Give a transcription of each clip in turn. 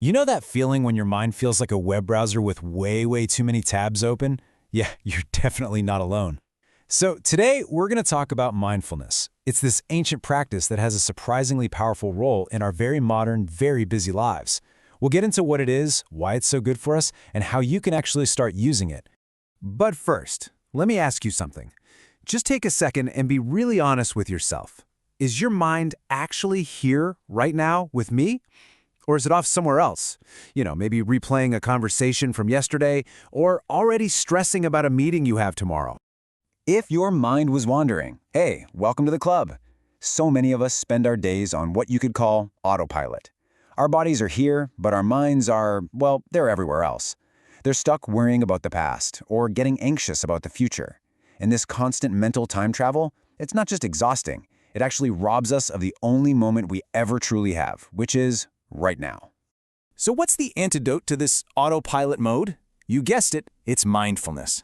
You know that feeling when your mind feels like a web browser with way too many tabs open? Yeah, you're definitely not alone. So today, we're going to talk about mindfulness. It's this ancient practice that has a surprisingly powerful role in our very modern, very busy lives. We'll get into what it is, why it's so good for us, and how you can actually start using it. But first, let me ask you something. Just take a second and be really honest with yourself. Is your mind actually here right now with me? Or is it off somewhere else? Maybe replaying a conversation from yesterday, or already stressing about a meeting you have tomorrow. If your mind was wandering, hey, welcome to the club. So many of us spend our days on what you could call autopilot. Our bodies are here, but our minds are, well, they're everywhere else. They're stuck worrying about the past or getting anxious about the future. And this constant mental time travel, it's not just exhausting. It actually robs us of the only moment we ever truly have, which is right now. So what's the antidote to this autopilot mode? You guessed it, it's mindfulness.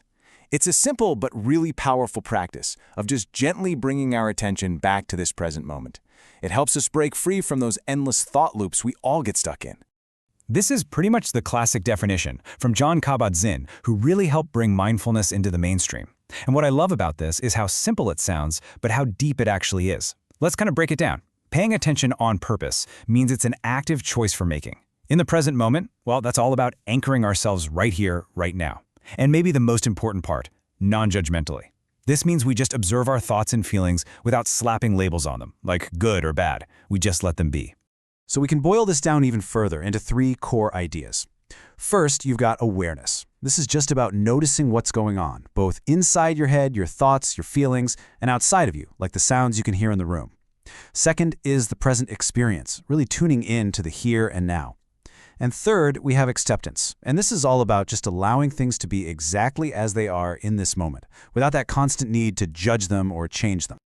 It's a simple but really powerful practice of just gently bringing our attention back to this present moment. It helps us break free from those endless thought loops we all get stuck in. This is pretty much the classic definition from Jon Kabat-Zinn, who really helped bring mindfulness into the mainstream. And what I love about this is how simple it sounds, but how deep it actually is. Let's kind of break it down. Paying attention on purpose means it's an active choice for making. In the present moment, well, that's all about anchoring ourselves right here, right now. And maybe the most important part, non-judgmentally. This means we just observe our thoughts and feelings without slapping labels on them, like good or bad. We just let them be. So we can boil this down even further into 3 core ideas. First, you've got awareness. This is just about noticing what's going on, both inside your head, your thoughts, your feelings, and outside of you, like the sounds you can hear in the room. Second is the present experience, really tuning in to the here and now. And third, we have acceptance. And this is all about just allowing things to be exactly as they are in this moment, without that constant need to judge them or change them.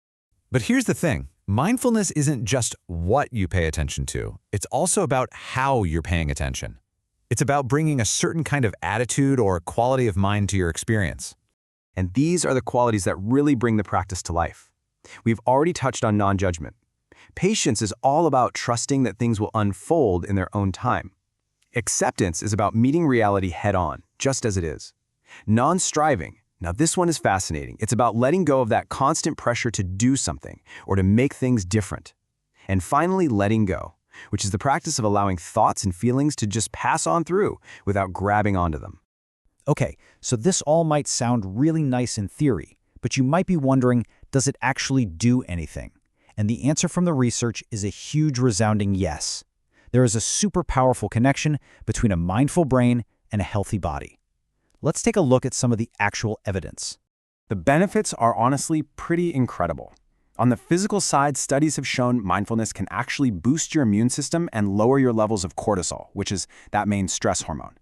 But here's the thing. Mindfulness isn't just what you pay attention to. It's also about how you're paying attention. It's about bringing a certain kind of attitude or quality of mind to your experience. And these are the qualities that really bring the practice to life. We've already touched on non-judgment. Patience is all about trusting that things will unfold in their own time. Acceptance is about meeting reality head-on, just as it is. Non-striving, now this one is fascinating. It's about letting go of that constant pressure to do something or to make things different. And finally, letting go, which is the practice of allowing thoughts and feelings to just pass on through without grabbing onto them. Okay, so this all might sound really nice in theory, but you might be wondering, does it actually do anything? And the answer from the research is a huge resounding yes. There is a super powerful connection between a mindful brain and a healthy body. Let's take a look at some of the actual evidence. The benefits are honestly pretty incredible. On the physical side, studies have shown mindfulness can actually boost your immune system and lower your levels of cortisol, which is that main stress hormone.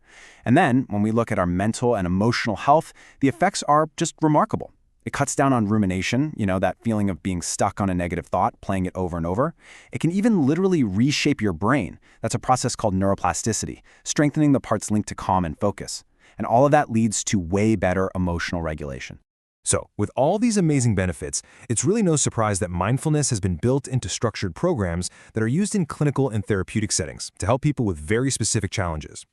And then, when we look at our mental and emotional health, the effects are just remarkable. It cuts down on rumination, that feeling of being stuck on a negative thought, playing it over and over. It can even literally reshape your brain. That's a process called neuroplasticity, strengthening the parts linked to calm and focus. And all of that leads to way better emotional regulation. So, with all these amazing benefits, it's really no surprise that mindfulness has been built into structured programs that are used in clinical and therapeutic settings to help people with very specific challenges.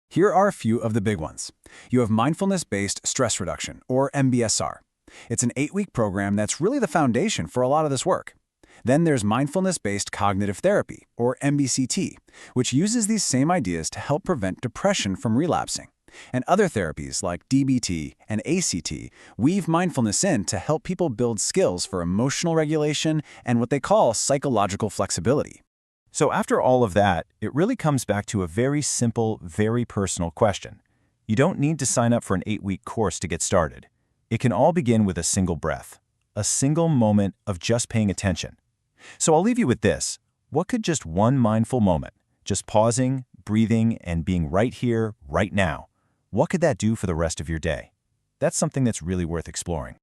Here are a few of the big ones. You have mindfulness-based stress reduction, or MBSR. It's an 8-week program that's really the foundation for a lot of this work. Then there's mindfulness-based cognitive therapy, or MBCT, which uses these same ideas to help prevent depression from relapsing. And other therapies like DBT and ACT weave mindfulness in to help people build skills for emotional regulation and what they call psychological flexibility. So after all of that, it really comes back to a very simple, very personal question. You don't need to sign up for an 8-week course to get started. It can all begin with a single breath, a single moment of just paying attention. So I'll leave you with this. What could just one mindful moment, just pausing, breathing, and being right here, right now, what could that do for the rest of your day? That's something that's really worth exploring.